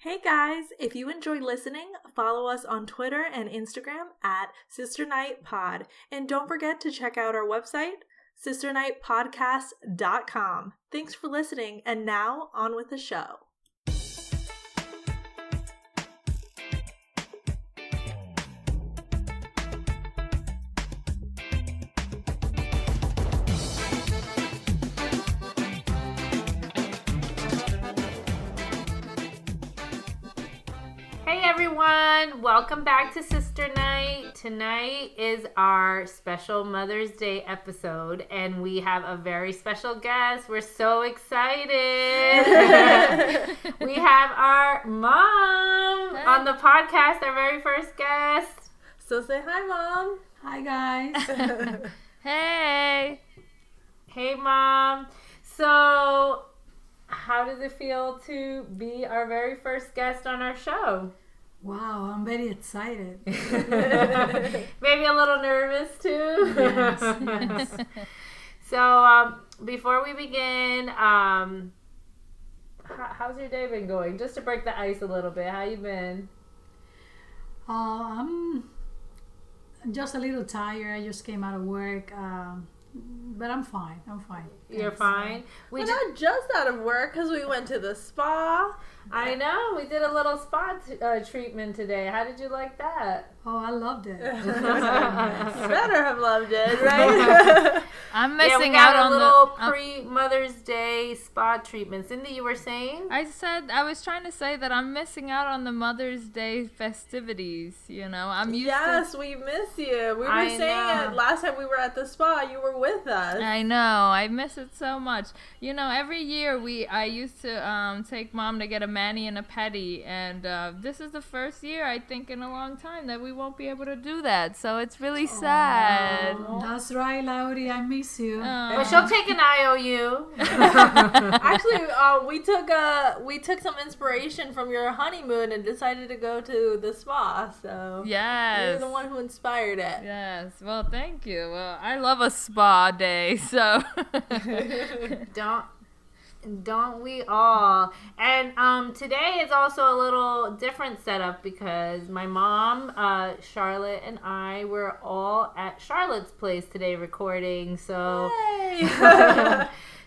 Hey guys, if you enjoy listening, follow us on Twitter and Instagram at SisterNightPod. And don't forget to check out our website, sisternightpodcast.com. Thanks for listening, and now on with the show. Hey everyone, welcome back to Sister Night. Tonight is our special Mother's Day episode and we have a very special guest. We're so excited. We have our mom on the podcast, our very first guest. So say hi, Mom. Hi, guys. Hey. Hey, Mom. So, how does it feel to be our very first guest on our show? Wow, I'm very excited. Maybe a little nervous too. Yes. So before we begin, how's your day been going? Just to break the ice a little bit, how you been? I'm just a little tired. I just came out of work, but I'm fine. You're fine? We're not just out of work because we went to the spa. I know. We did a little spa treatment today. How did you like that? Oh, I loved it. Better have loved it, right? I'm missing we out got on a little the pre-Mother's Day spa treatment. Cindy, you were saying? I was trying to say that I'm missing out on the Mother's Day festivities. You know, I'm used Yes, we miss you. We were I saying know. it last time we were at the spa. You were with us. I know. I miss it so much. You know, every year I used to take Mom to get a mani and a pedi, and this is the first year I think in a long time that we won't be able to do that. So it's really sad. That's right, Laurie. I miss you. But she'll take an IOU. Actually, we took some inspiration from your honeymoon and decided to go to the spa. So Yes. you're the one who inspired it. Yes. Well, thank you. Well, I love a spa day, so. Don't we all? And today is also a little different setup because my mom, Charlotte, and I were all at Charlotte's place today recording. So,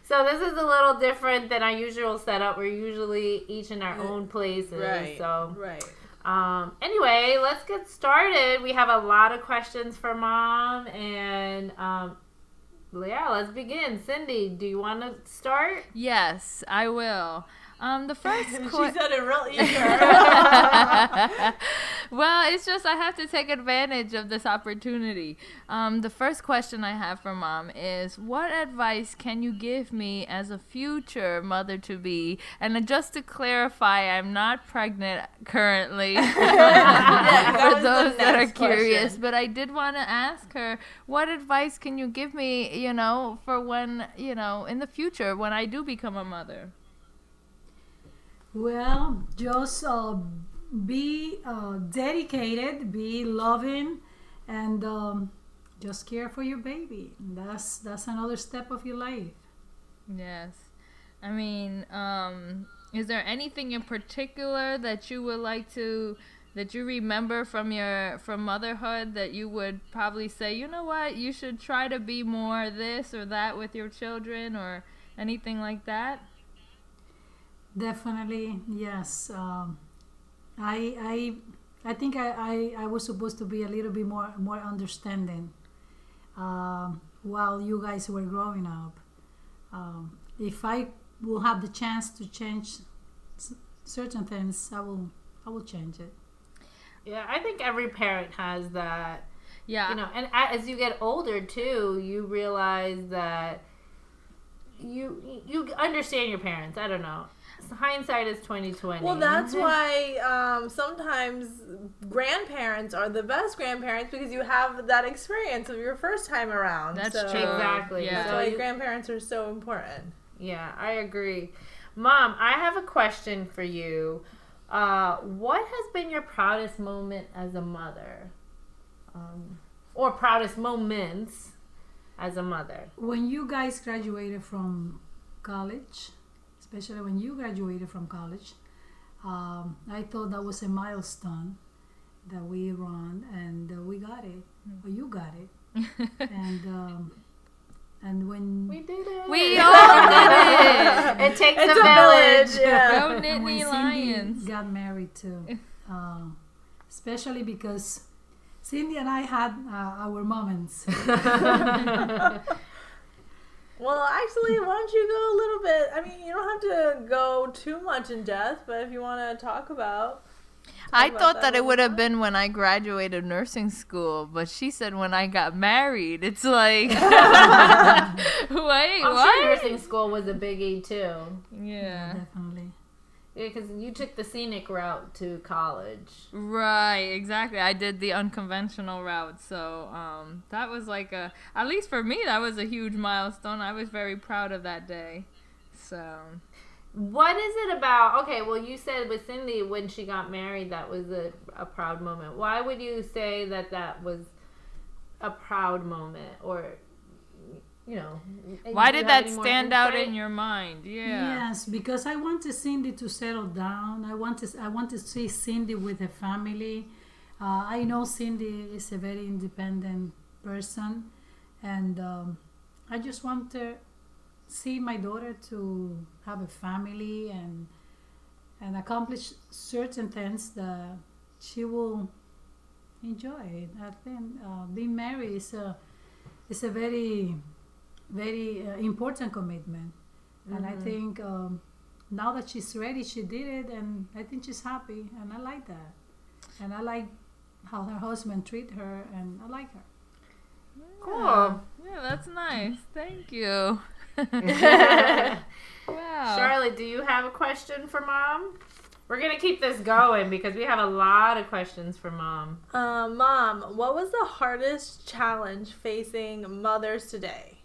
so this is a little different than our usual setup. We're usually each in our own places. Right. So, right. Anyway, let's get started. We have a lot of questions for Mom, and yeah, let's begin. Cindy, do you want to start? Yes, I will. The first She said it real eager. Well, it's just I have to take advantage of this opportunity. The first question I have for Mom is, what advice can you give me as a future mother-to-be? And just to clarify, I'm not pregnant currently. For those that are curious. But I did want to ask her, what advice can you give me, for when, in the future when I do become a mother? Well, just be dedicated, be loving, and just care for your baby. That's another step of your life. Yes. I mean, is there anything in particular that you would like to, that you remember from motherhood that you would probably say, you know what, you should try to be more this or that with your children or anything like that? Definitely, yes. I think I was supposed to be a little bit more understanding while you guys were growing up. If I will have the chance to change certain things, I will change it. Yeah, I think every parent has that. Yeah. And as you get older too, you realize that you understand your parents. I don't know. Hindsight is 20/20. Well, that's why sometimes grandparents are the best grandparents because you have that experience of your first time around. That's So true. Exactly. Yeah. That's why grandparents are so important. Yeah, I agree. Mom, I have a question for you. What has been your proudest moment as a mother? Or proudest moments as a mother? When you guys graduated from college, especially when you graduated from college, I thought that was a milestone that we run, and we got it. Or you got it. And when We did it. We all did it. It takes It's a village. Yeah. Go and when Nittany Cindy Lions. got married too, especially because Cindy and I had our moments. Well, actually, why don't you go a little bit? I mean, you don't have to go too much in depth, but if you want to talk about. I about thought that that a it would little have been when I graduated nursing school, but she said when I got married. It's like, wait, I'm what? sure nursing school was a biggie too. Yeah. Definitely. Yeah, because you took the scenic route to college. Right, exactly. I did the unconventional route, so that was like at least for me, that was a huge milestone. I was very proud of that day. So, What is it about? Okay, well, you said with Cindy when she got married, that was a proud moment. Why would you say that was a proud moment? Or, you know, why do you did have that any more stand out insight? in your mind? Yeah. Yes, because I wanted Cindy to settle down. I want to see Cindy with a family. I know Cindy is a very independent person, and I just want to see my daughter to have a family and accomplish certain things that she will enjoy. I think being married is a very important commitment, and I think now that she's ready, she did it, and I think she's happy, and I like that, and I like how her husband treat her, and I like her. Cool. Yeah, that's nice. Thank you. Wow. Charlotte, do you have a question for Mom? We're going to keep this going because we have a lot of questions for Mom. Mom, what was the hardest challenge facing mothers today?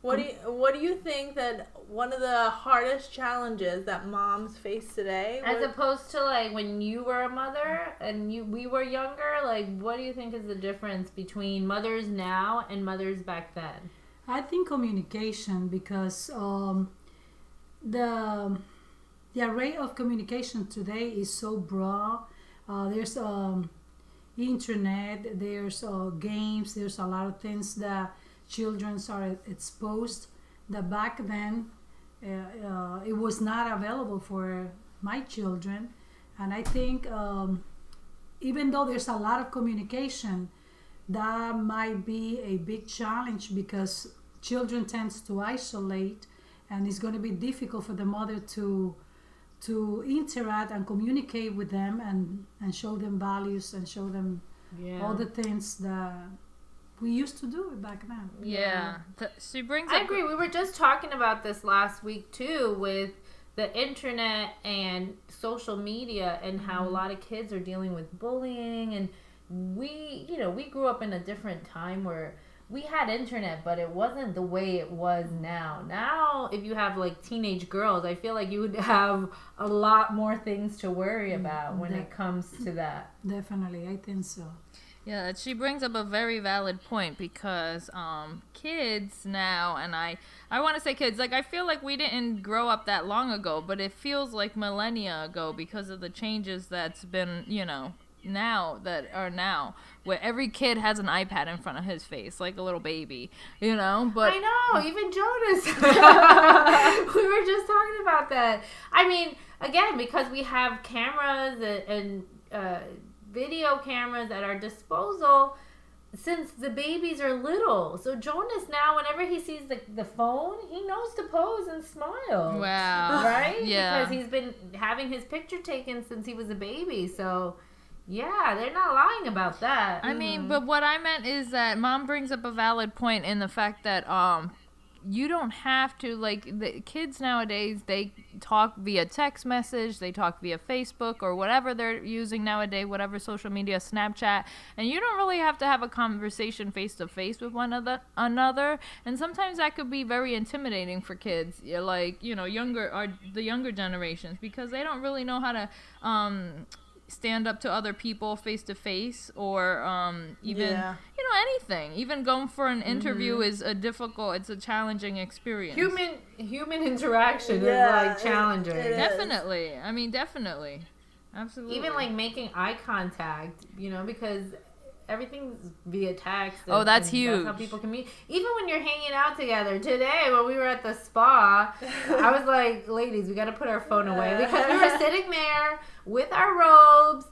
What do you think that one of the hardest challenges that moms face today? As opposed to like when you were a mother and we were younger, like what do you think is the difference between mothers now and mothers back then? I think communication, because the array of communication today is so broad. There's internet, there's games, there's a lot of things that children are exposed that back then it was not available for my children. And I think even though there's a lot of communication, that might be a big challenge because children tends to isolate, and it's going to be difficult for the mother to interact and communicate with them and show them values and show them all the things that we used to do back then. Yeah. She brings I up agree. We were just talking about this last week too with the internet and social media and how a lot of kids are dealing with bullying, and we grew up in a different time where we had internet, but it wasn't the way it was now. Now, if you have like teenage girls, I feel like you would have a lot more things to worry about when it comes to that. Definitely, I think so. Yeah, she brings up a very valid point because kids now, and I want to say kids, like I feel like we didn't grow up that long ago, but it feels like millennia ago because of the changes that's been, now where every kid has an iPad in front of his face like a little baby, but I know, even Jonas. We were just talking about that. I mean, again, because we have cameras and video cameras at our disposal since the babies are little. So Jonas now, whenever he sees the phone, he knows to pose and smile. Wow. Right? Yeah. Because he's been having his picture taken since he was a baby. So yeah, they're not lying about that. I mean, but what I meant is that Mom brings up a valid point in the fact that you don't have to, like, the kids nowadays, they talk via text message, they talk via Facebook or whatever they're using nowadays, whatever social media, Snapchat, and you don't really have to have a conversation face to face with one another, and sometimes that could be very intimidating for kids, like, the younger generations, because they don't really know how to stand up to other people face to face, or even anything. Even going for an interview is it's a challenging experience. Human interaction is like challenging. It Definitely. I mean, definitely. Absolutely. Even like making eye contact, because everything's via text. That's huge. That's how people can meet. Even when you're hanging out together. Today, when we were at the spa, I was like, ladies, we got to put our phone away. Because we were sitting there with our robes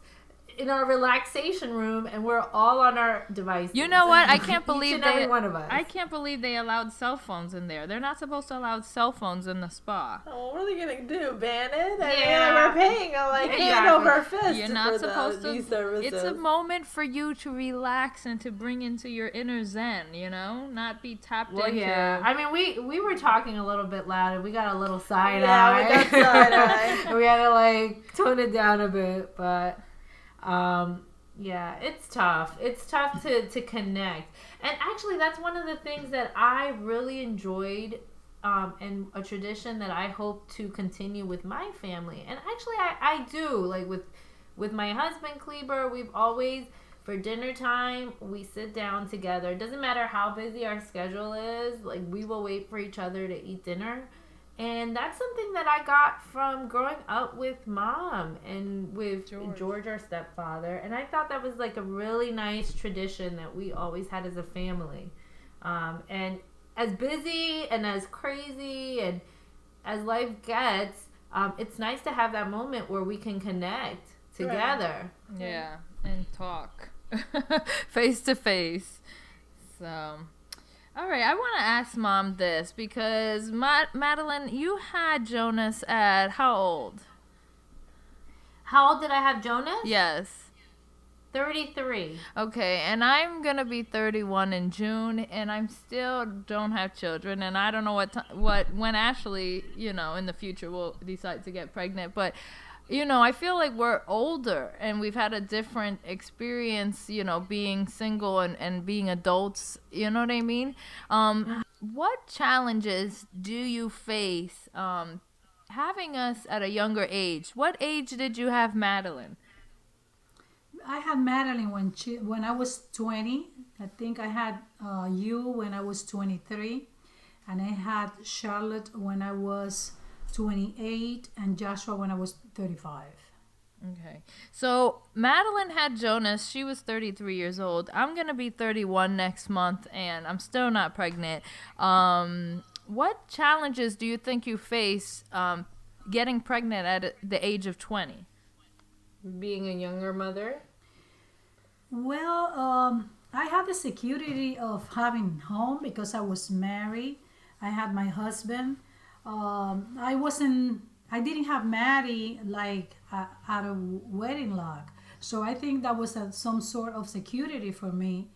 in our relaxation room, and we're all on our devices. You know what? I can't believe every one of us. I can't believe they allowed cell phones in there. They're not supposed to allow cell phones in the spa. Oh, what are they gonna do? Ban it? Yeah. We're paying hand over fist. You're not for supposed these to. services. It's a moment for you to relax and to bring into your inner zen. Not be tapped into. Yeah. I mean, we were talking a little bit loud, and we got a little side Yeah, eye. we got side eye. We had to like tone it down a bit, but. Yeah, it's tough. It's tough to connect. And actually, that's one of the things that I really enjoyed, and a tradition that I hope to continue with my family. And actually, I do. Like with my husband, Kleber, we've always, for dinner time, we sit down together. It doesn't matter how busy our schedule is. Like, we will wait for each other to eat dinner. And that's something that I got from growing up with Mom and with George, our stepfather. And I thought that was like a really nice tradition that we always had as a family. And as busy and as crazy and as life gets, it's nice to have that moment where we can connect together. Yeah, and talk face to face. So... All right, I want to ask Mom this because, Madeline, you had Jonas at how old? How old did I have Jonas? Yes. 33. Okay, and I'm going to be 31 in June, and I still don't have children, and I don't know when Ashley, in the future will decide to get pregnant, but... I feel like we're older and we've had a different experience, being single and being adults, you know what I mean? What challenges do you face having us at a younger age? What age did you have Madeline? I had Madeline when I was 20. I think I had you when I was 23. And I had Charlotte when I was 28 and Joshua when I was 35. Okay. So Madeline had Jonas. She was 33 years old. I'm going to be 31 next month and I'm still not pregnant. What challenges do you think you face getting pregnant at the age of 20? Being a younger mother? Well, I had the security of having home because I was married. I had my husband. I didn't have Maddie like at a wedding log. So I think that was some sort of security for me.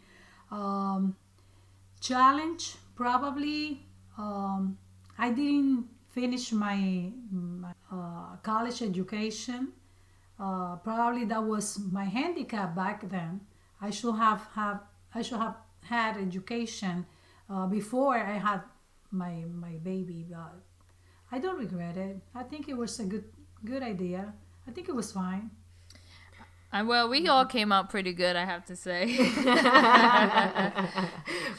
Challenge, probably. I didn't finish my college education. Probably that was my handicap back then. I should have had education before I had my baby, but I don't regret it. I think it was a good idea. I think it was fine. Well, we all came out pretty good, I have to say.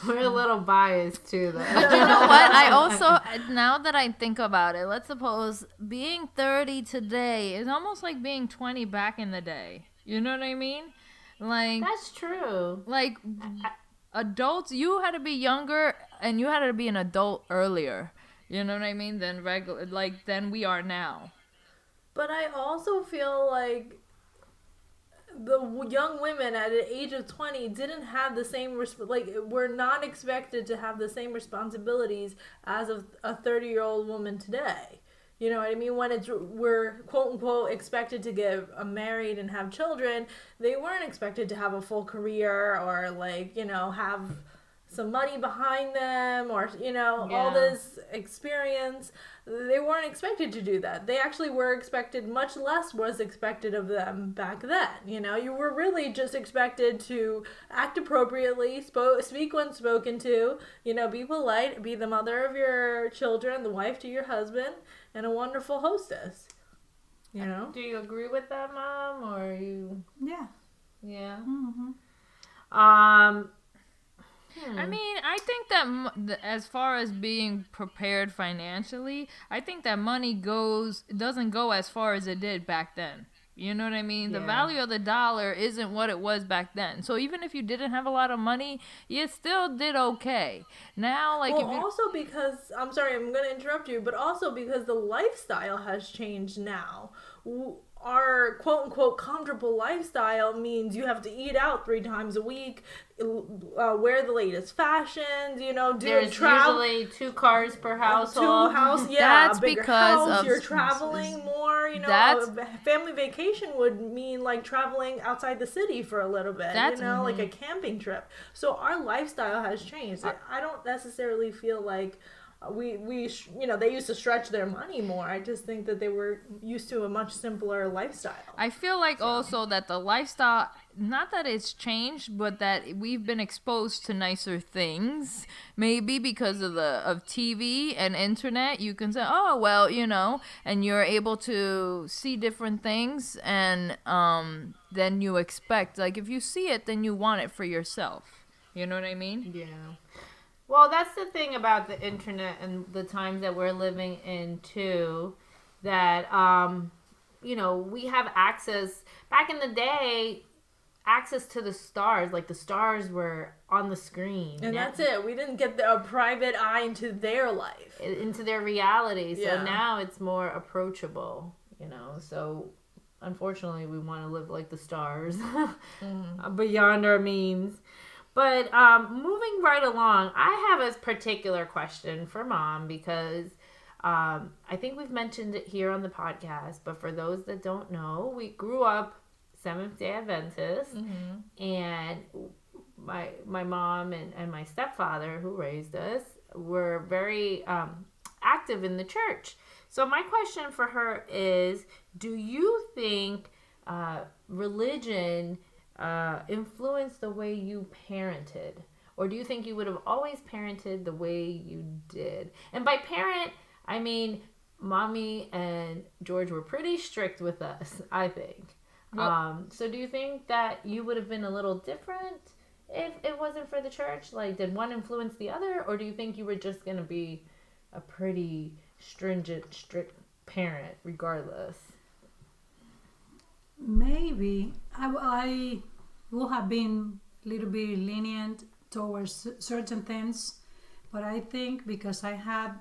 We're a little biased too, though. But you know what? I also, now that I think about it, let's suppose being 30 today is almost like being 20 back in the day. You know what I mean? Like, that's true. Like, adults, you had to be younger and you had to be an adult earlier. You know what I mean? Than we are now. But I also feel like the young women at the age of 20 didn't have the same were not expected to have the same responsibilities as a 30-year-old woman today. You know what I mean? When we're quote unquote expected to get married and have children, they weren't expected to have a full career or have some money behind them or all this experience. They weren't expected to do that. They actually were expected, much less was expected of them back then. You were really just expected to act appropriately, speak when spoken to, be polite, be the mother of your children, the wife to your husband, and a wonderful hostess. Do you agree with that, Mom, or you? Yeah. Yeah. Mm-hmm. I mean, I think that as far as being prepared financially, I think that money doesn't go as far as it did back then. You know what I mean? The value of the dollar isn't what it was back then. So even if you didn't have a lot of money, you still did okay. Now, like, well, also because I'm sorry, I'm going to interrupt you, but also because the lifestyle has changed now. Our quote unquote comfortable lifestyle means you have to eat out 3 times a week, wear the latest fashions, There's usually 2 cars per household. 2 house, yeah, That's a bigger because house. of You're traveling more. That's- a family vacation would mean like traveling outside the city for a little bit. That's- like a camping trip. So our lifestyle has changed. I don't necessarily feel like they used to stretch their money more. I just think that they were used to a much simpler lifestyle. I feel like also that the lifestyle, not that it's changed, but that we've been exposed to nicer things. Maybe because of TV and internet, you can say, oh, well, and you're able to see different things, and then you expect, like, if you see it, then you want it for yourself. You know what I mean? Yeah. Well, that's the thing about the internet and the times that we're living in too, that we have access. Back in the day, access to the stars, like the stars were on the screen, and that's it. We didn't get a private eye into their life, into their reality. So Yeah. now it's more approachable. So unfortunately, we want to live like the stars, beyond our means. But moving right along, I have a particular question for Mom because I think we've mentioned it here on the podcast. But for those that don't know, we grew up Seventh-day Adventist, and my mom and my stepfather, who raised us, were very active in the church. So my question for her is, do you think religion influence the way you parented, or do you think you would have always parented the way you did? And by parent, I mean Mommy and George were pretty strict with us, I think. Yep. So do you think that you would have been a little different if it wasn't for the church? Like, did one influence the other, or do you think you were just going to be a pretty stringent, strict parent regardless? Maybe I will have been a little bit lenient towards certain things, but I think because I had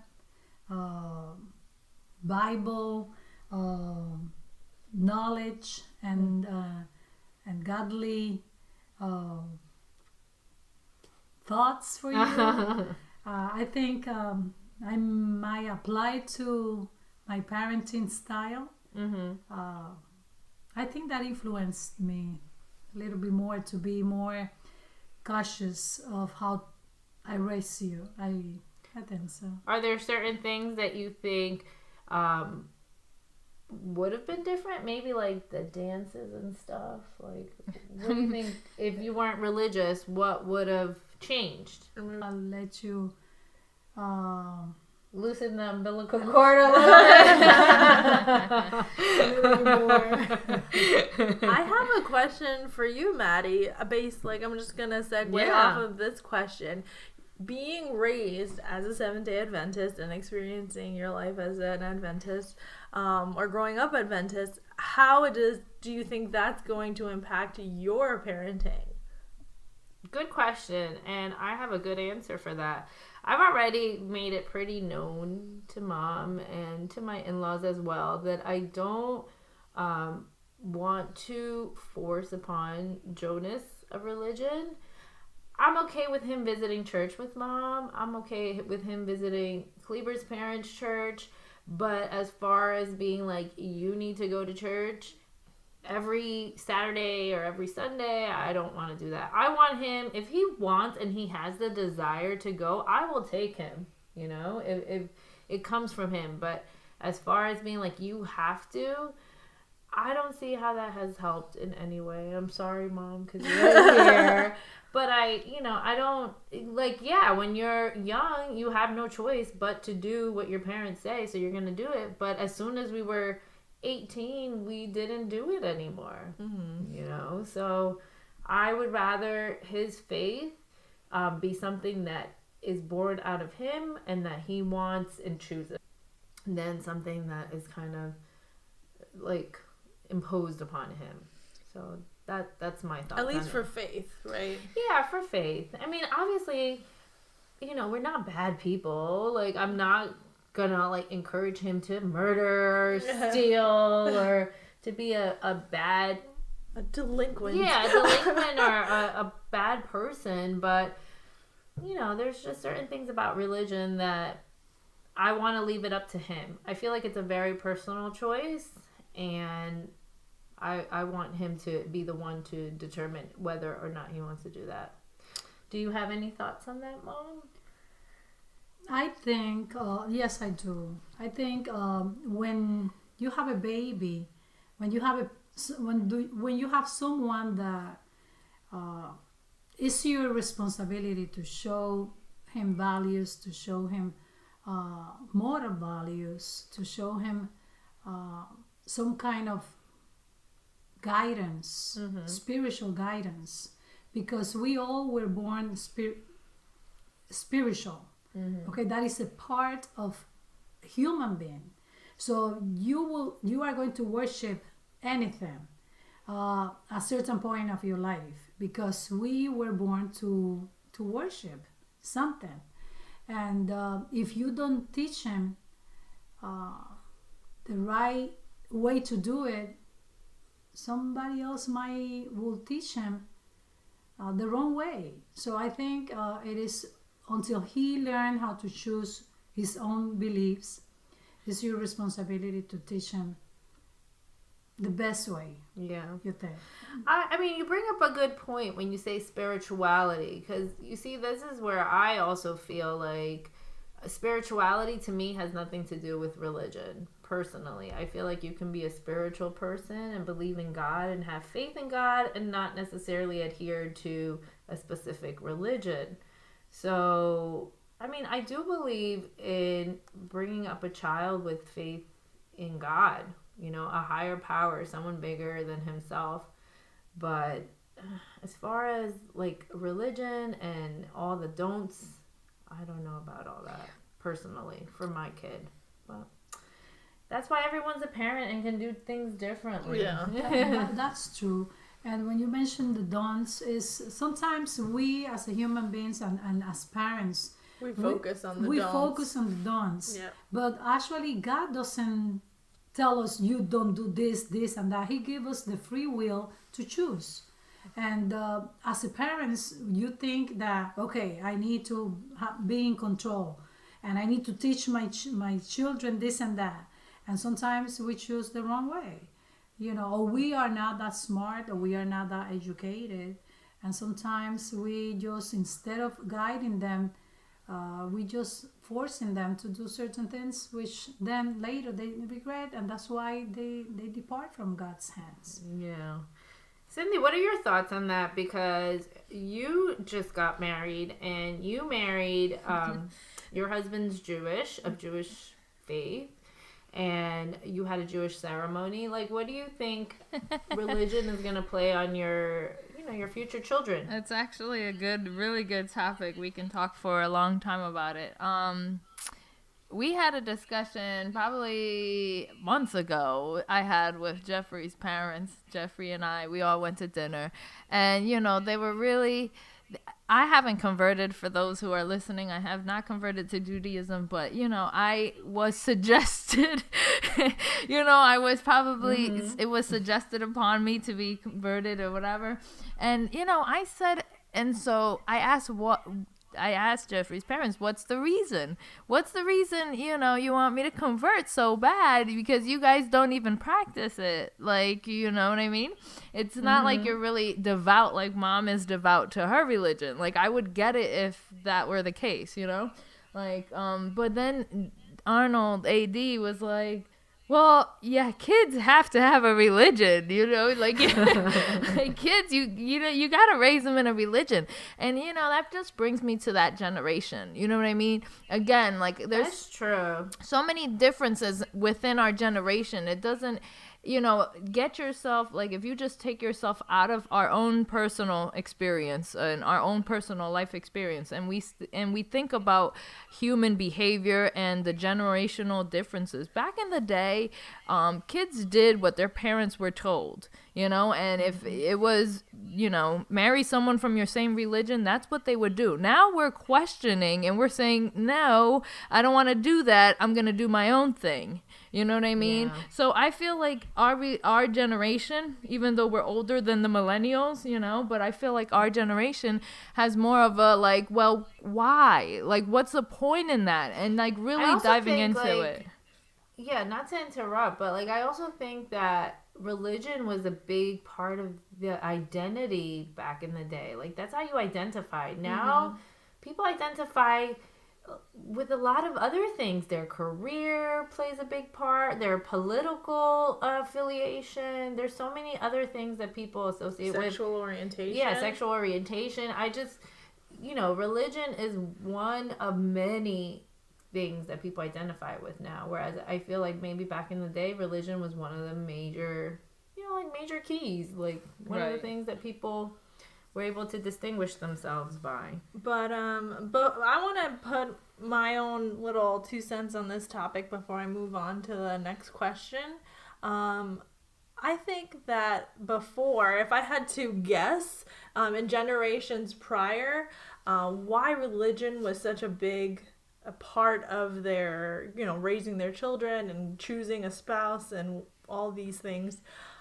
Bible knowledge and godly thoughts for you, I think I might apply to my parenting style. I think that influenced me a little bit more to be more cautious of how I raise you. I think so. Are there certain things that you think would have been different? Maybe like the dances and stuff. Like, what do you think, if you weren't religious, what would have changed? I'll let you loosen the umbilical cord a little bit. I have a question for you, Maddie. I'm just gonna segue off of this question. Being raised as a Seventh-day Adventist and experiencing your life as an Adventist, or growing up Adventist, how do you think that's going to impact your parenting? Good question, and I have a good answer for that. I've already made it pretty known to Mom and to my in-laws as well that I don't want to force upon Jonas a religion. I'm okay with him visiting church with Mom. I'm okay with him visiting Kleber's parents' church. But as far as being like, you need to go to church every Saturday or every Sunday, I don't want to do that. I want him, if he wants and he has the desire to go, I will take him, if it comes from him. But as far as being like, you have to, I don't see how that has helped in any way. I'm sorry, Mom, because you're here. But I don't, when you're young, you have no choice but to do what your parents say, so you're going to do it. But as soon as we were 18, we didn't do it anymore. So I would rather his faith be something that is born out of him and that he wants and chooses, than something that is kind of like imposed upon him. So that's my thoughts. At least on for it. faith, right? Yeah, for faith. I mean, obviously, we're not bad people. Like, I'm not gonna like encourage him to murder or steal or to be a bad delinquent. Yeah, a delinquent or a bad person. But there's just certain things about religion that I want to leave it up to him. I feel like it's a very personal choice, and I want him to be the one to determine whether or not he wants to do that. Do you have any thoughts on that, Mom? I think, yes, I do. I think when you have a baby, when you have someone that it's your responsibility to show him values, to show him moral values, to show him some kind of guidance, spiritual guidance, because we all were born spiritual. Okay, that is a part of human being. So you are going to worship anything at a certain point of your life, because we were born to worship something. And if you don't teach him the right way to do it, somebody else will teach him the wrong way. So I think it is until he learns how to choose his own beliefs, it's your responsibility to teach him the best way. Yeah. You think? I mean, you bring up a good point when you say spirituality, because you see, this is where I also feel like spirituality to me has nothing to do with religion. Personally, I feel like you can be a spiritual person and believe in God and have faith in God and not necessarily adhere to a specific religion. So, I mean, I do believe in bringing up a child with faith in God, a higher power, someone bigger than himself. But as far as like religion and all the don'ts, I don't know about all that personally for my kid. But that's why everyone's a parent and can do things differently. Yeah. That's true. And when you mention the don'ts, is sometimes we as a human beings and as parents, we focus on the we don'ts. focus on the don'ts. Yeah. But actually, God doesn't tell us you don't do this and that. He gives us the free will to choose. And as a parents, you think that, okay, I need to be in control and I need to teach my children this and that. And sometimes we choose the wrong way. Or we are not that smart, or we are not that educated. And sometimes we just, instead of guiding them, we just forcing them to do certain things, which then later they regret, and that's why they depart from God's hands. Yeah. Cindy, what are your thoughts on that? Because you just got married, and you married, your husband's Jewish, of Jewish faith, and you had a Jewish ceremony. Like, what do you think religion is going to play on your future children? It's actually a really good topic. We can talk for a long time about it. We had a discussion probably months ago I had with Jeffrey's parents. Jeffrey and we all went to dinner, and they were really, I haven't converted, for those who are listening. I have not converted to Judaism, but I was suggested I was probably it was suggested upon me to be converted or whatever. And I said, and so I asked Jeffrey's parents, what's the reason? What's the reason, you want me to convert so bad? Because you guys don't even practice it. Like, you know what I mean? It's not like you're really devout, like Mom is devout to her religion. Like, I would get it if that were the case, Like, but then Arnold AD was like, well, yeah, kids have to have a religion, like, like kids, you got to raise them in a religion. And, that just brings me to that generation. You know what I mean? Again, like, there's That's true. so many differences within our generation. get yourself, like, if you just take yourself out of our own personal experience and our own personal life experience, and we think about human behavior and the generational differences. Back in the day, kids did what their parents were told, and if it was, marry someone from your same religion, that's what they would do. Now we're questioning and we're saying, no, I don't want to do that. I'm going to do my own thing. You know what I mean? Yeah. So I feel like our generation, even though we're older than the millennials, but I feel like our generation has more of a, like, well, why? Like, what's the point in that? And, like, really diving into it. Yeah, not to interrupt, but, like, I also think that religion was a big part of the identity back in the day. Like, that's how you identify. Now, people identify with a lot of other things. Their career plays a big part, their political affiliation. There's so many other things that people associate with. Sexual orientation. Yeah, sexual orientation. I just, religion is one of many things that people identify with now. Whereas I feel like maybe back in the day, religion was one of the major, major keys. Like, one of the things that people were able to distinguish themselves by. But I want to put my own little 2 cents on this topic before I move on to the next question. I think that before, if I had to guess, in generations prior, why religion was such a big part of their, raising their children and choosing a spouse and all these things,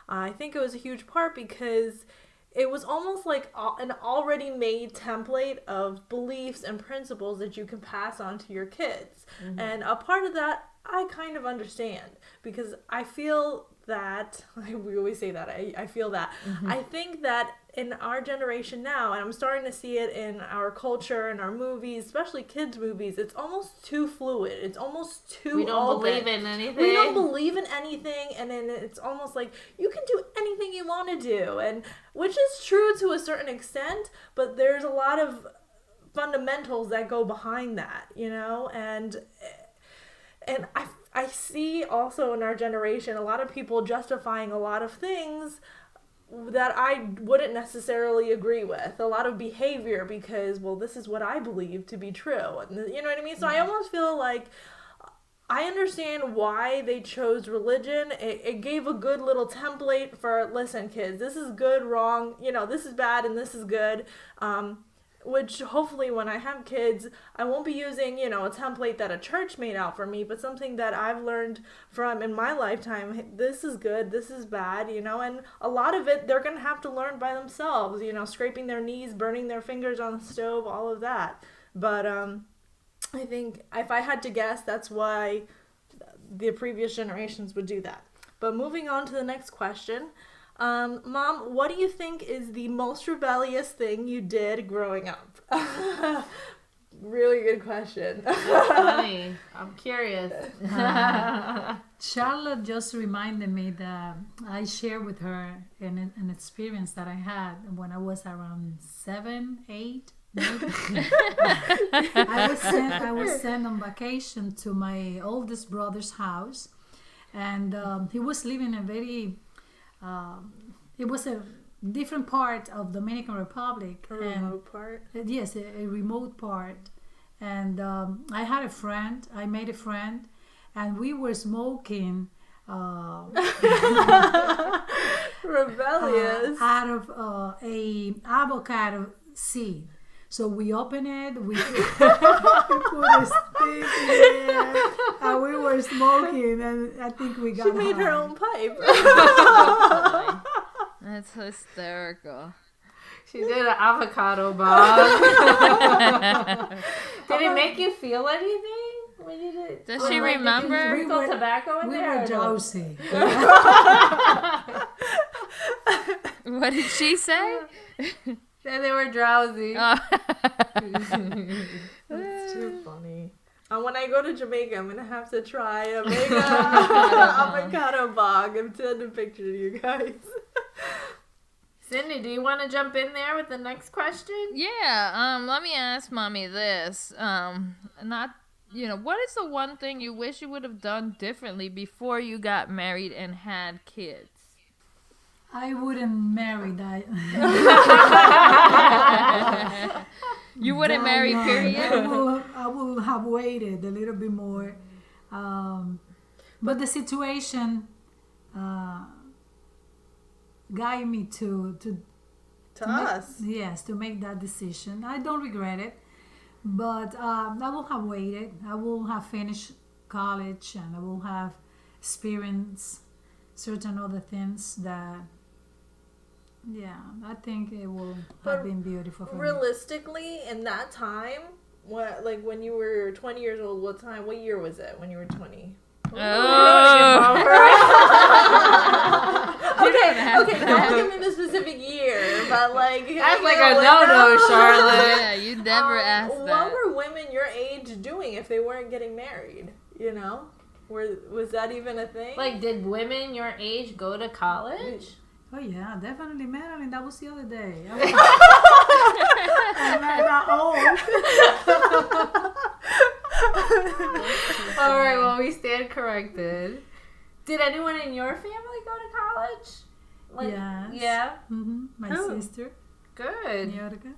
I think it was a huge part because it was almost like an already made template of beliefs and principles that you can pass on to your kids. Mm-hmm. And a part of that, I kind of understand because I feel that, we always say that, I feel that. Mm-hmm. I think that in our generation now, and I'm starting to see it in our culture and our movies, especially kids' movies, it's almost too fluid. It's almost too We don't believe in anything. We don't believe in anything, and then it's almost like you can do anything you want to do, and which is true to a certain extent, but there's a lot of fundamentals that go behind that, and I see also in our generation a lot of people justifying a lot of things that I wouldn't necessarily agree with. A lot of behavior because, well, this is what I believe to be true. You know what I mean? So I almost feel like I understand why they chose religion. It gave a good little template for, listen, kids, this is good, wrong, this is bad and this is good. Which hopefully when I have kids, I won't be using, a template that a church made out for me, but something that I've learned from in my lifetime. Hey, this is good, this is bad, and a lot of it they're going to have to learn by themselves, scraping their knees, burning their fingers on the stove, all of that. But I think if I had to guess, that's why the previous generations would do that. But moving on to the next question. Mom, what do you think is the most rebellious thing you did growing up? Really good question. That's funny. I'm curious. Charlotte just reminded me that I shared with her an experience that I had when I was around 7, 8. I was sent on vacation to my oldest brother's house, and he was living in a very it was a different part of Dominican Republic. A remote part? Yes, a remote part. And I had a friend, I made a friend, and we were smoking rebellious out of a avocado seed. So we opened it, we put a stick in there, and we were smoking, and I think we got She made high. her own pipe. That's hysterical. She did an avocado bog. Did it make you feel anything when you did? Does she remember? Did you sprinkle tobacco in We there? were or no? drowsy. What did she say? Then they were drowsy. Oh. That's too funny. When I go to Jamaica, I'm gonna have to try a big avocado bog and send a picture to you guys. Cindy, do you want to jump in there with the next question? Yeah, let me ask Mommy this. Not what is the one thing you wish you would have done differently before you got married and had kids? I wouldn't marry that. You wouldn't marry, young. period? I will have waited a little bit more. But the situation guided me to us. yes, to make that decision. I don't regret it, but I will have waited. I will have finished college, and I will have experienced certain other things that. Yeah, I think it will But have been beautiful for me. Realistically, in that time, when you were 20 years old, what year was it when you were 20? Oh. Okay, don't give me the specific year, but That's like a no-no, Charlotte. Yeah, you never asked that. What were women your age doing if they weren't getting married? Was that even a thing? Like, did women your age go to college? Oh yeah, definitely, Marilyn. That was the other day. I'm not old. All right, well, we stand corrected. Did anyone in your family go to college? Yes. Yeah. My Oh. sister, Good. Yorga.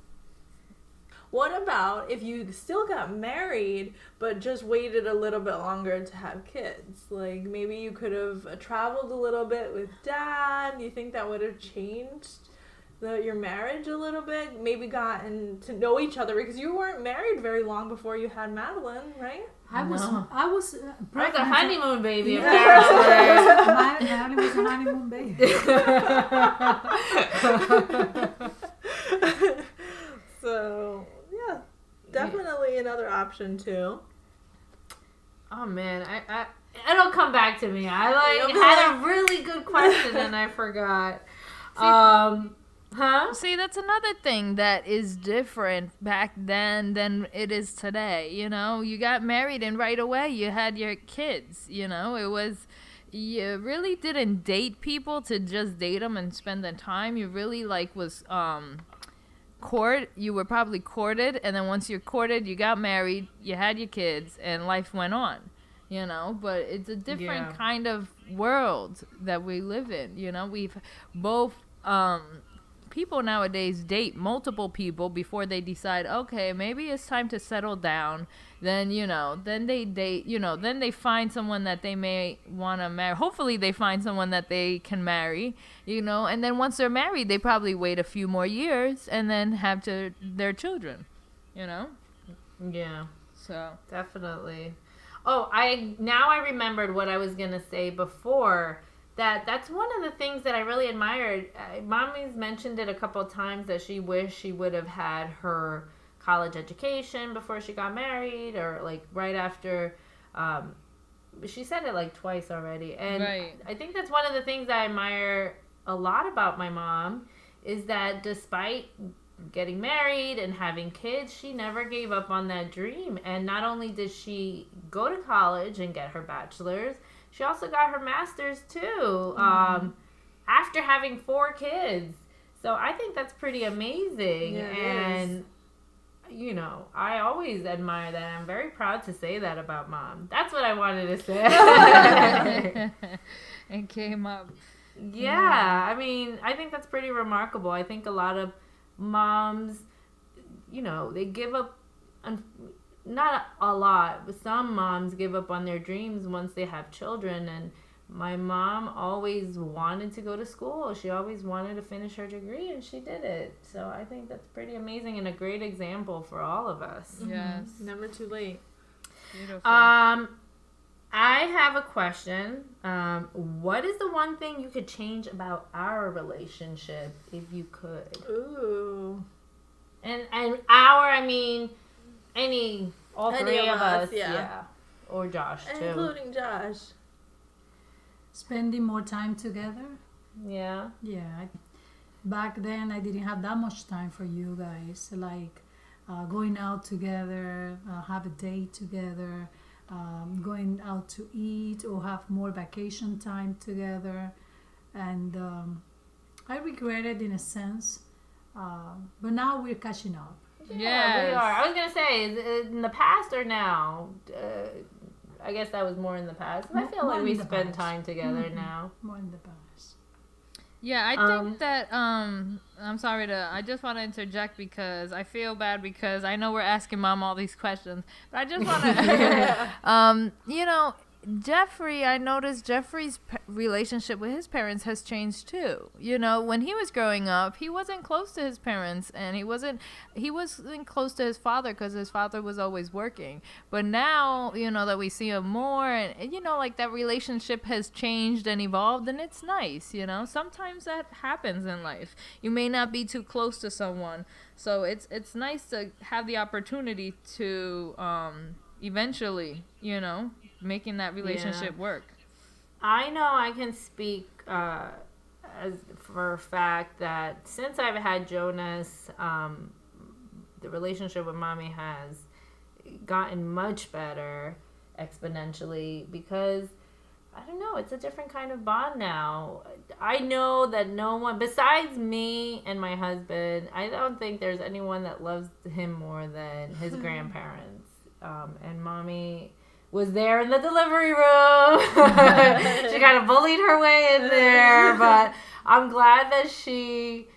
What about if you still got married but just waited a little bit longer to have kids? Like maybe you could have traveled a little bit with dad. Do you think that would have changed your marriage a little bit? Maybe gotten to know each other because you weren't married very long before you had Madeline, right? I was I was pregnant. a honeymoon baby, Yeah. apparently. Marilyn was a honeymoon baby. So yeah, definitely another option too. Oh man, it'll come back to me. I You'll be had a really good question and I forgot. See, that's another thing that is different back then than it is today. You got married and right away you had your kids. It was, you really didn't date people to just date them and spend the time. You really was you were probably courted, and then once you're courted, you got married, you had your kids, and life went on. But it's a different kind of world that we live in. We've both people nowadays date multiple people before they decide, okay, maybe it's time to settle down. Then, then they date, then they find someone that they may want to marry. Hopefully they find someone that they can marry, and then once they're married, they probably wait a few more years and then have their children, Yeah. So. Definitely. Oh, I remembered what I was going to say before. That's one of the things that I really admired. Mommy's mentioned it a couple of times that she wished she would have had her college education before she got married, or right after. She said it twice already, and Right. I think that's one of the things I admire a lot about my mom is that despite getting married and having kids, she never gave up on that dream. And not only did she go to college and get her bachelor's, she also got her master's too, after having 4 kids. So I think that's pretty amazing. Yeah, it and, I always admire that. I'm very proud to say that about Mom. That's what I wanted to say. It came up. Yeah, I mean, I think that's pretty remarkable. I think a lot of moms, they give up, not a lot, but some moms give up on their dreams once they have children. And my mom always wanted to go to school. She always wanted to finish her degree, and she did it. So I think that's pretty amazing and a great example for all of us. Yes. Never too late. Beautiful. I have a question. What is the one thing you could change about our relationship if you could? Ooh. And our, I mean, all Any three of of us, us, yeah. or Josh too. Including Josh. Spending more time together. Yeah. Yeah. Back then, I didn't have that much time for you guys. Going out together, have a date together, going out to eat, or have more vacation time together. And I regret it in a sense. But now we're catching up. Yeah, we are. I was gonna say, is it in the past or now? I guess that was more in the past. I feel like we spend time together now. More in the past. Yeah, I think that I'm sorry I just want to interject because I feel bad because I know we're asking Mom all these questions, but I just want to Jeffrey, I noticed Jeffrey's relationship with his parents has changed too. When he was growing up, he wasn't close to his parents, and he wasn't close to his father because his father was always working. But now, that we see him more, and like that relationship has changed and evolved, and it's nice. Sometimes that happens in life. You may not be too close to someone, so it's nice to have the opportunity to eventually, making that relationship work. I know I can speak for a fact that since I've had Jonas, the relationship with Mommy has gotten much better exponentially because, I don't know, it's a different kind of bond now. I know that no one, besides me and my husband, I don't think there's anyone that loves him more than his grandparents. And Mommy was there in the delivery room. She kind of bullied her way in there, but I'm glad that she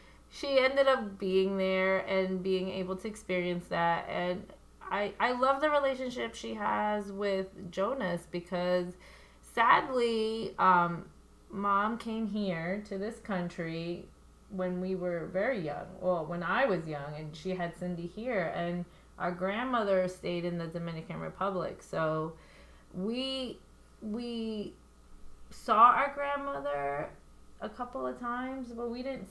ended up being there and being able to experience that. And I love the relationship she has with Jonas because sadly, Mom came here to this country when we were very young. Well, when I was young, and she had Cindy here, and our grandmother stayed in the Dominican Republic, so we saw our grandmother a couple of times, but we didn't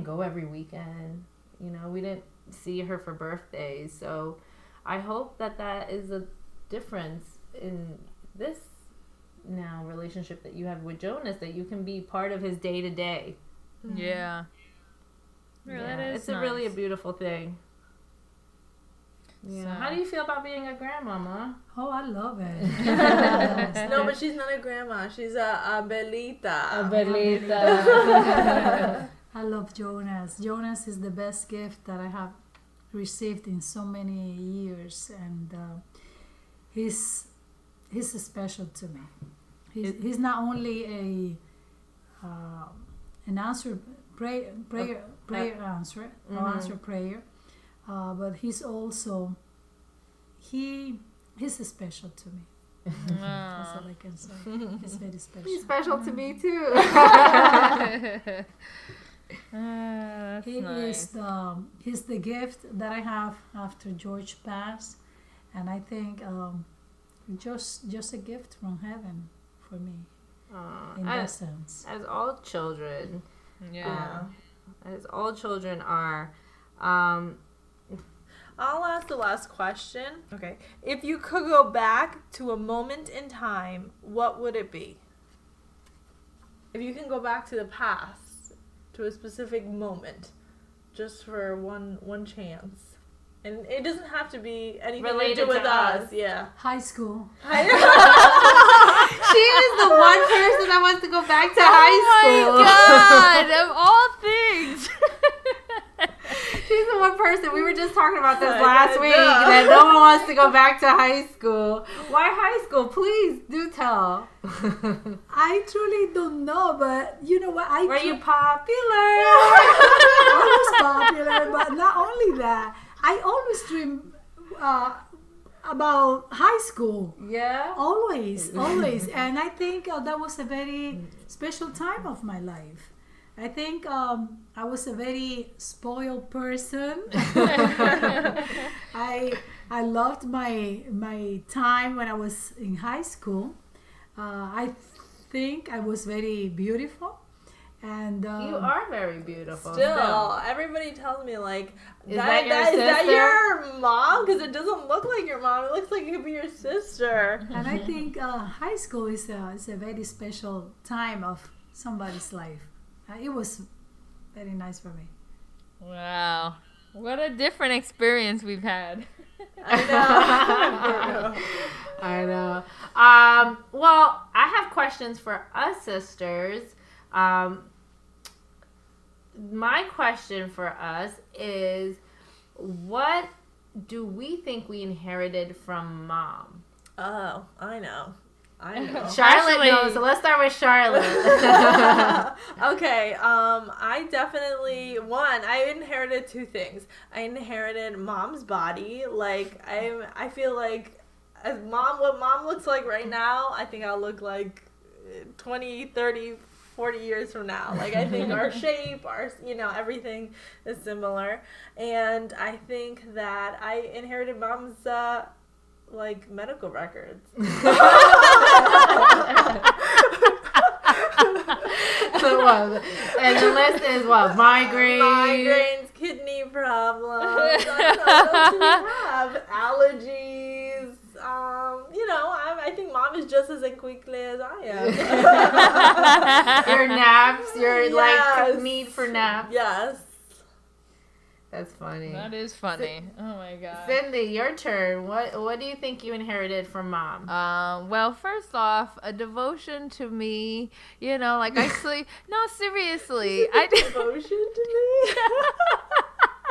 go every weekend. We didn't see her for birthdays. So I hope that is a difference in this now relationship that you have with Jonas, that you can be part of his day to day. Yeah. That is it's nice. really a beautiful thing. Yeah. So, how do you feel about being a grandmama? Oh, I love it. No, but she's not a grandma. She's a abuelita. Abuelita. I love Jonas. Jonas is the best gift that I have received in so many years, and he's special to me. He's not only an answer prayer answer or answer prayer. But he's also he's special to me. That's all I can say. He's very special. He's special to me too. That's nice. He's the gift that I have after George passed, and I think just a gift from heaven for me. In that sense, as all children, as all children are. I'll ask the last question. Okay. If you could go back to a moment in time, what would it be? If you can go back to the past, to a specific moment, just for one chance. And it doesn't have to be anything related to do with us. Yeah. high school. She is the one person that wants to go back to high school. Oh my God! Of all things. She's the one person. We were just talking about this last week that no one wants to go back to high school. Why high school? Please do tell. I truly don't know, but you know what? Were you popular? I was popular, but not only that, I always dream about high school. Yeah. Always. And I think that was a very special time of my life. I think I was a very spoiled person. I loved my time when I was in high school. I think I was very beautiful. And you are very beautiful. Still, everybody tells me like, is that your mom? Because it doesn't look like your mom. It looks like it could be your sister. And I think high school is a very special time of somebody's life. It was very nice for me. Wow. What a different experience we've had. I know. Well, I have questions for us sisters. My question for us is, What do we think we inherited from mom? Oh, I know. Charlotte Actually- knows, so let's start with Charlotte. Okay, I definitely I inherited two things. I inherited mom's body. Like I feel like what mom looks like right now, I think I'll look like 20, 30, 40 years from now. Like I think our shape, everything is similar. And I think that I inherited mom's medical records. And the list is what? Migraines, kidney problems. What else do we have? Allergies. I think mom is just as quickly as I am. Your naps, your Yes. need for naps. Yes. That's funny. That is funny. Oh my god. Cindy, your turn. What do you think you inherited from mom? Well, first off, a devotion to me, like I sleep. No, seriously. Devotion to me.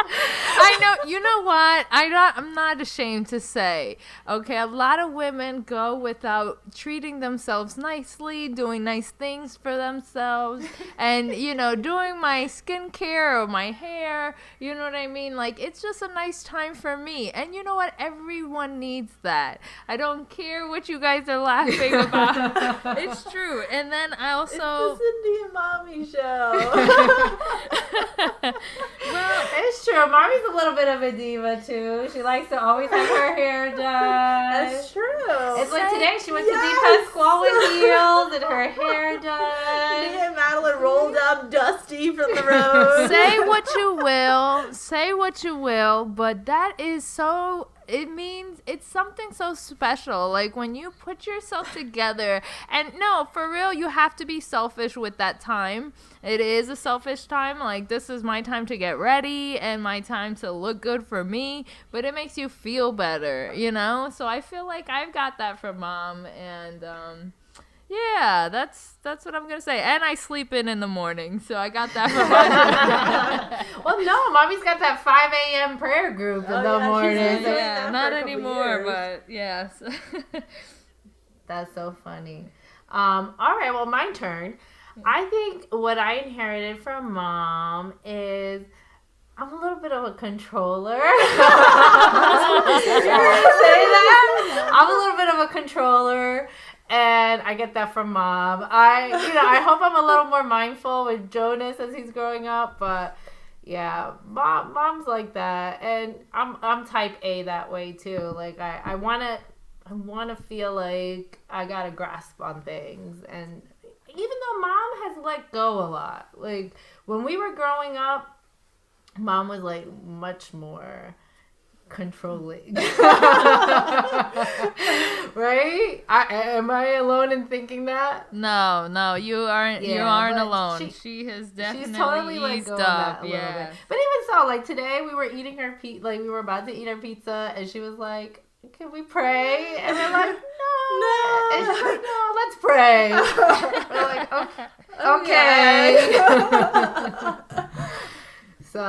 I know. You know what? I'm not ashamed to say. Okay, a lot of women go without treating themselves nicely, doing nice things for themselves, and doing my skincare or my hair. You know what I mean? Like it's just a nice time for me. And you know what? Everyone needs that. I don't care what you guys are laughing about. It's true. And then I also. It's the Cindy and Mommy show. Well, it's true. Mommy's a little bit of a diva too. She likes to always have her hair done. That's true. It's like today she went to Di Pasquale with heels and her hair done. Me and Madeline rolled up dusty from the road. Say what you will, but that is so. It means it's something so special. Like when you put yourself together, and no, for real, you have to be selfish with that time. It is a selfish time. Like this is my time to get ready and my time to look good for me, but it makes you feel better, So I feel like I've got that from mom, and yeah, that's what I'm gonna say. And I sleep in the morning, so I got that from mom. Well, no, mommy's got that 5 a.m. prayer group in the morning. She's been doing that Not for a couple anymore, years. but yes. That's so funny. All right, well, my turn. I think what I inherited from mom is I'm a little bit of a controller. You're gonna say that? I'm a little bit of a controller. And I get that from mom. I hope I'm a little more mindful with Jonas as he's growing up, but yeah, mom's like that, and I'm type A that way too. Like I wanna feel like I got a grasp on things, and even though mom has let go a lot, like when we were growing up, mom was like much more controlling. Right? Am I alone in thinking that? No, you aren't. Yeah, you aren't but alone. She has definitely she's totally let eased go of up. that a little Yeah. bit. But even so, like today we were eating her we were about to eat our pizza, and she was like, "Can we pray?" And we're like, "No." And she's like, "No, let's pray." We're like, "Okay." So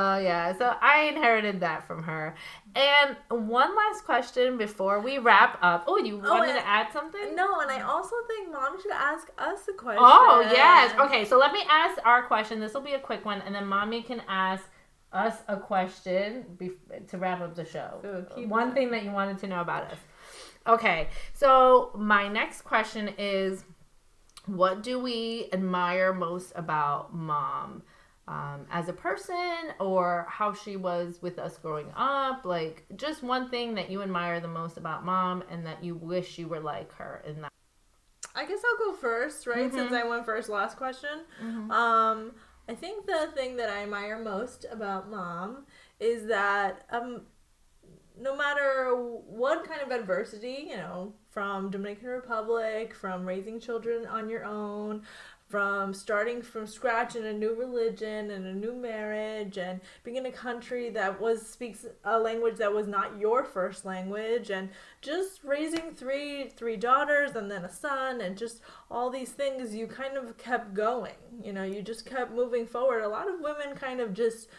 I inherited that from her. And one last question before we wrap up. Oh, you wanted to add something? No, and I also think mom should ask us a question. Oh, yes. Okay, so let me ask our question. This will be a quick one, and then mommy can ask us a question to wrap up the show. One thing that you wanted to know about us. Okay, so my next question is, what do we admire most about mom? As a person, or how she was with us growing up, like just one thing that you admire the most about mom and that you wish you were like her in that. I guess I'll go first, right? Since I went first last question. I think the thing that I admire most about mom is that no matter what kind of adversity, from Dominican Republic, from raising children on your own, from starting from scratch in a new religion and a new marriage, and being in a country that speaks a language that was not your first language, and just raising three daughters and then a son, and just all these things, you kind of kept going. You just kept moving forward. A lot of women kind of just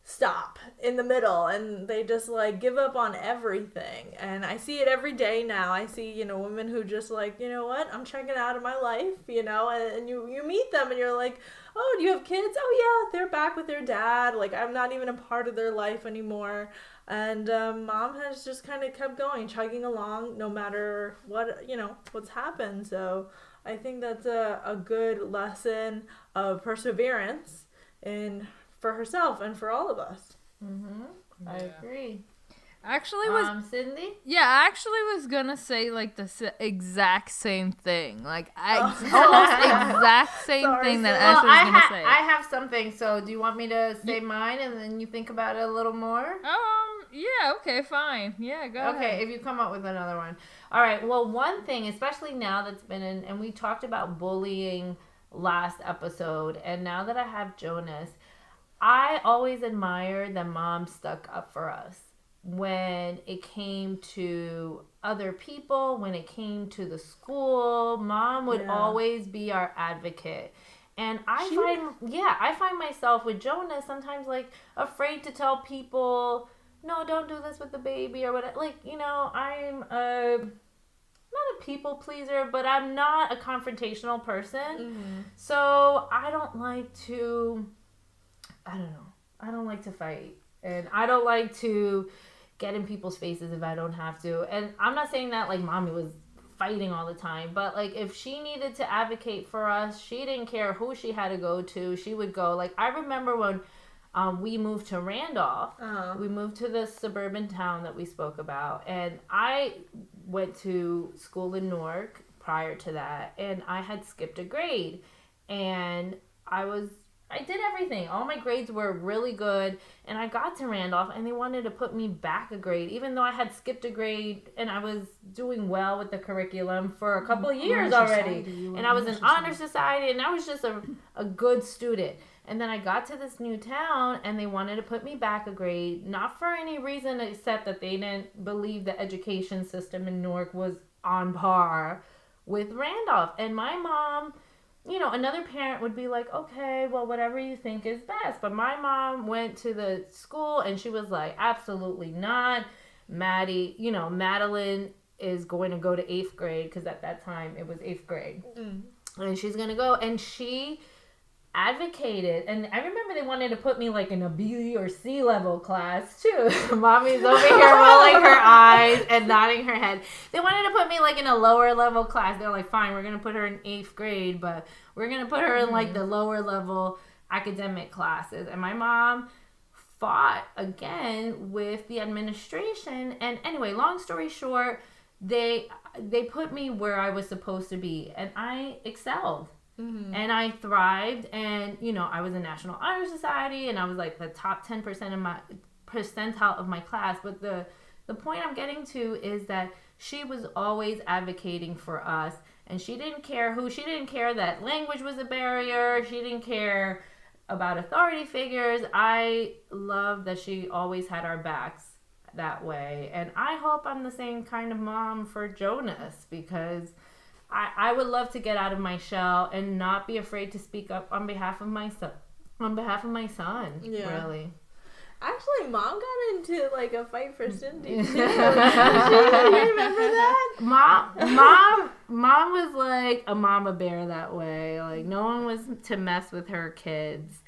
stop in the middle, and they just like give up on everything. And I see it every day now. I see, you know, women who just like, you know what, I'm checking out of my life, you know, and you meet them and you're like, oh, do you have kids? Oh yeah, they're back with their dad. Like, I'm not even a part of their life anymore. And mom has just kind of kept going, chugging along no matter what, you know, what's happened. So I think that's a good lesson of perseverance for herself and for all of us. I agree. Actually, was Cindy? yeah, I actually was gonna say like the exact same thing, like almost exact same thing that Ashley was gonna say. I have something. So do you want me to say mine and then you think about it a little more? Yeah, okay, fine. Yeah, go ahead. Okay, if you come up with another one. All right. Well, one thing, especially now that's been in, and we talked about bullying last episode, and now that I have Jonas, I always admired that mom stuck up for us when it came to other people, when it came to the school. Mom would always be our advocate. And I find myself with Jonas sometimes like afraid to tell people, no, don't do this with the baby or whatever. Like, you know, I'm not a people pleaser, but I'm not a confrontational person. So I don't like to fight. And I don't like to get in people's faces if I don't have to. And I'm not saying that like mommy was fighting all the time, but like if she needed to advocate for us, she didn't care who she had to go to. She would go. Like I remember when we moved to Randolph. We moved to the suburban town that we spoke about. And I went to school in Newark prior to that. And I had skipped a grade. And I did everything. All my grades were really good. And I got to Randolph and they wanted to put me back a grade, even though I had skipped a grade and I was doing well with the curriculum for a couple of years already. And I was in honor society and I was just a good student. And then I got to this new town and they wanted to put me back a grade, not for any reason except that they didn't believe the education system in Newark was on par with Randolph. And my mom, you know, another parent would be like, okay, well, whatever you think is best. But my mom went to the school and she was like, absolutely not. Madeline is going to go to 8th grade because at that time it was 8th grade. And she's going to go. And she advocated, and I remember they wanted to put me like in a B or C level class too. Mommy's over here rolling her eyes and nodding her head. They wanted to put me like in a lower level class. They're like, fine, we're gonna put her in 8th grade, but we're gonna put her in like the lower level academic classes. And my mom fought again with the administration. And anyway, long story short, they put me where I was supposed to be, and I excelled. And I thrived, and you know, I was in National Honor Society, and I was like the top 10% of my percentile of my class. But the point I'm getting to is that she was always advocating for us, and she didn't care that language was a barrier. She didn't care about authority figures. I love that she always had our backs that way, and I hope I'm the same kind of mom for Jonas, because I would love to get out of my shell and not be afraid to speak up on behalf of my son. Really. Actually, mom got into like a fight for Cindy too. You remember that? Mom was like a mama bear that way. Like no one was to mess with her kids.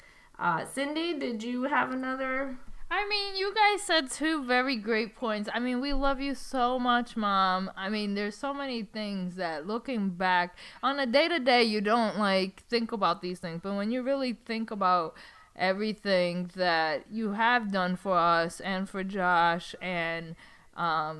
Cindy, did you have another? I mean, you guys said 2 very great points. I mean, we love you so much, Mom. I mean, there's so many things that looking back on a day-to-day, you don't like think about these things. But when you really think about everything that you have done for us and for Josh and I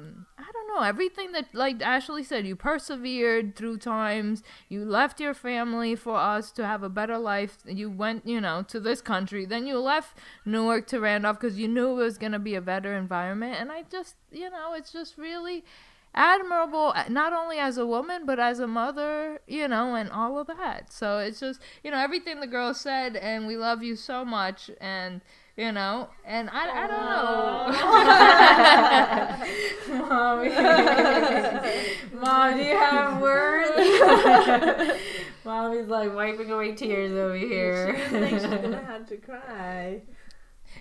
don't know, everything that, like Ashley said, you persevered through times, you left your family for us to have a better life, you went, to this country, then you left Newark to Randolph because you knew it was going to be a better environment, and I just, it's just really admirable, not only as a woman, but as a mother, and all of that. So it's just, everything the girls said, and we love you so much, and and I don't know. Mom, do you have words? Mommy's like wiping away tears over here. She thinks she's gonna have to cry.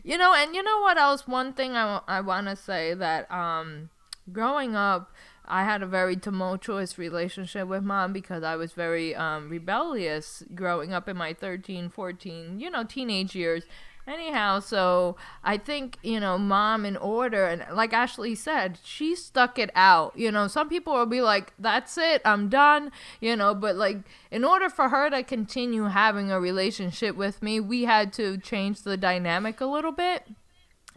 You know, and you know what else? One thing I want to say that growing up, I had a very tumultuous relationship with mom because I was very rebellious growing up in my 13, 14, teenage years. Anyhow, so I think, mom, in order, and like Ashley said, she stuck it out. Some people will be like, that's it, I'm done, but like, in order for her to continue having a relationship with me, we had to change the dynamic a little bit.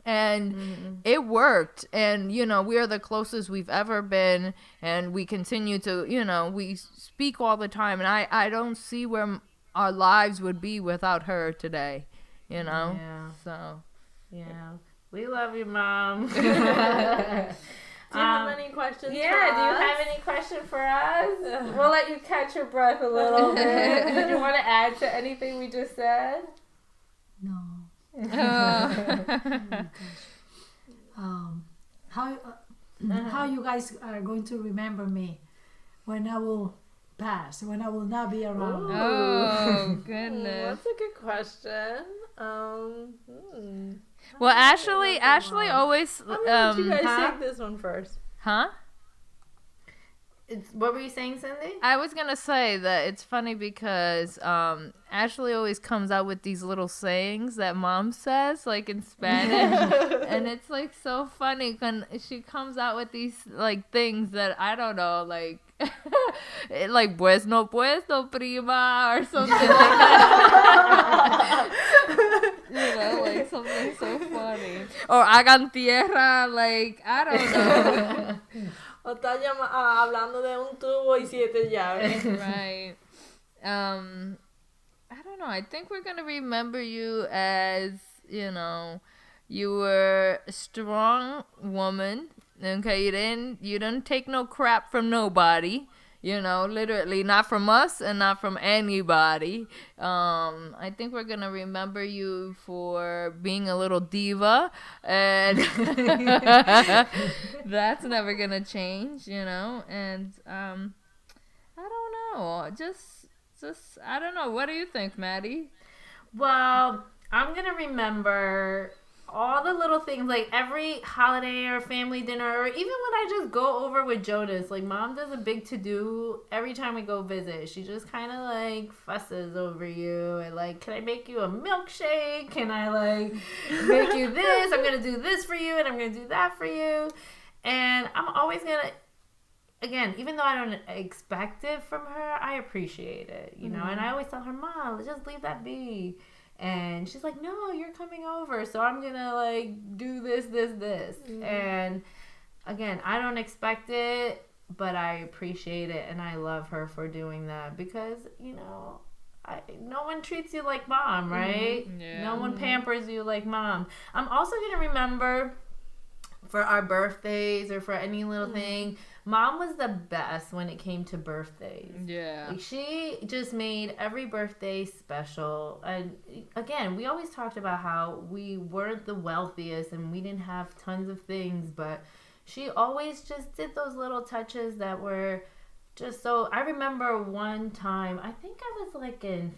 And it worked. And, we are the closest we've ever been. And we continue to, we speak all the time. And I don't see where our lives would be without her today. Yeah. So, yeah. We love you, Mom. Do you have any questions? Yeah, for do you us? have any question for us? We'll let you catch your breath a little bit. Did you want to add to anything we just said? No. How you guys are going to remember me when I will pass, when I will not be around? Oh, goodness. That's a good question. Well, Ashley always, I'm gonna let you guys huh? take this one first. huh? What were you saying, Cindy? I was gonna say that it's funny because Ashley always comes out with these little sayings that mom says, like in Spanish, and it's like so funny when she comes out with these like things that I don't know, like like pues no prima or something like that. Like something so funny. Or hagan tierra, like I don't know. O está hablando de un tubo y 7 llaves. Right. I don't know. I think we're gonna remember you as, you were a strong woman. Okay, you didn't take no crap from nobody. Literally not from us and not from anybody. I think we're gonna remember you for being a little diva, and that's never gonna change, And I don't know, just I don't know. What do you think, Maddie? Well, I'm going to remember all the little things, like every holiday or family dinner, or even when I just go over with Jonas. Like, mom does a big to-do every time we go visit. She just kind of like fusses over you and like, can I make you a milkshake? Can I like make you this? I'm gonna do this for you and I'm gonna do that for you. And I'm always gonna, again, even though I don't expect it from her, I appreciate it, and I always tell her, Mom, just leave that be. And she's like, no, you're coming over, so I'm going to, like, do this. Mm-hmm. And, again, I don't expect it, but I appreciate it, and I love her for doing that because, no one treats you like mom, right? Mm-hmm. Yeah. No one pampers you like mom. I'm also going to remember for our birthdays or for any little thing, mom was the best when it came to birthdays. Yeah. Like, she just made every birthday special. And again, we always talked about how we weren't the wealthiest and we didn't have tons of things, but she always just did those little touches that were just so. I remember one time, I think I was like in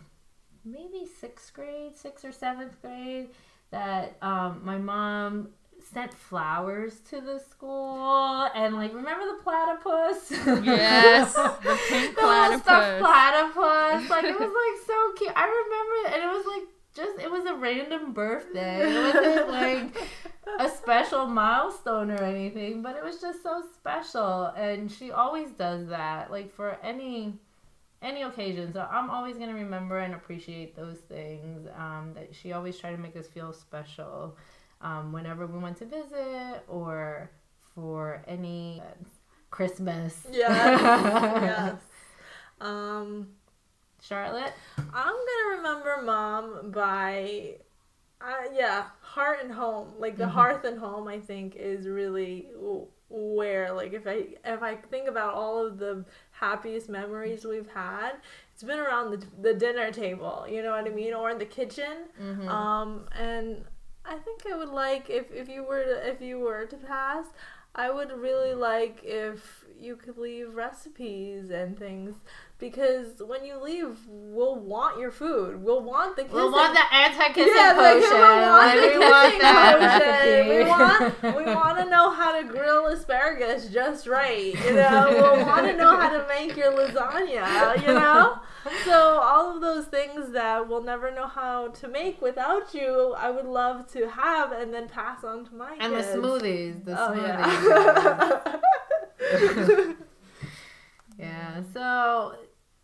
maybe 6th or 7th grade, that my mom sent flowers to the school, and like, remember the platypus? Yes, the pink platypus. Stuffed platypus. Like, it was like so cute. I remember it, and it was like it was a random birthday. It wasn't like a special milestone or anything, but it was just so special. And she always does that, like for any occasion. So I'm always gonna remember and appreciate those things. That she always tried to make us feel special. Whenever we went to visit or for any Christmas. Yes. Charlotte? I'm gonna remember mom by, heart and home. Like the hearth and home, I think, is really where, like, if I think about all of the happiest memories we've had, it's been around the dinner table. You know what I mean, or in the kitchen. And I think I would like if you were to pass, I would really like if you could leave recipes and things, because when you leave, we'll want your food. We'll want the kissing. We'll want the anti-kissing Yeah, potion. we want to know how to grill asparagus just right. You know, we'll want to know how to make your lasagna. You know, so all of those things that we'll never know how to make without you, I would love to have and then pass on to my And kids. the smoothies. Yeah. Yeah. So,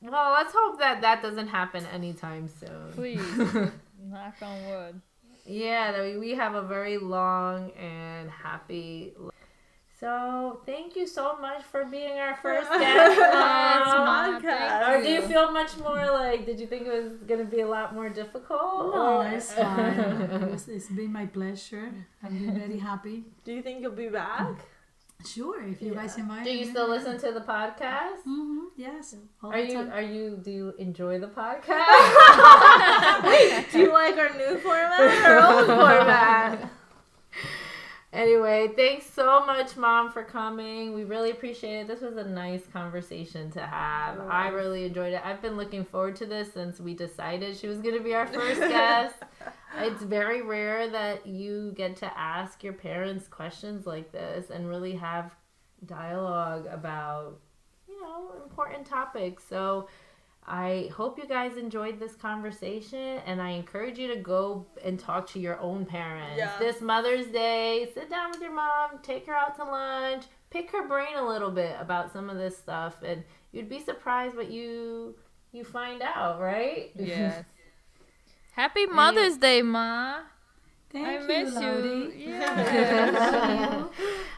well, let's hope that doesn't happen anytime soon. Please. Knock on wood. Yeah, that we have a very long and happy life. So, thank you so much for being our first guest on podcast. Or do you feel much more like, did you think it was going to be a lot more difficult? No, or? it's fine. It's been my pleasure. I've been very happy. Do you think you'll be back? Sure, if you guys invite Do me. you still listen to the podcast? Mm-hmm, yes. All Do the time. you enjoy the podcast? Wait, do you like our new format or our old format? Anyway, thanks so much, Mom, for coming. We really appreciate it. This was a nice conversation to have. I really enjoyed it. I've been looking forward to this since we decided she was going to be our first guest. It's very rare that you get to ask your parents questions like this and really have dialogue about, important topics. So I hope you guys enjoyed this conversation, and I encourage you to go and talk to your own parents. Yeah. This Mother's Day, sit down with your mom, take her out to lunch, pick her brain a little bit about some of this stuff, and you'd be surprised what you find out, right? Yes. Happy Mother's Day, Ma. Thank I you, miss Lottie. you. Yeah.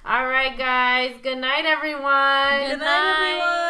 All right, guys. Good night, everyone. Good night, everyone.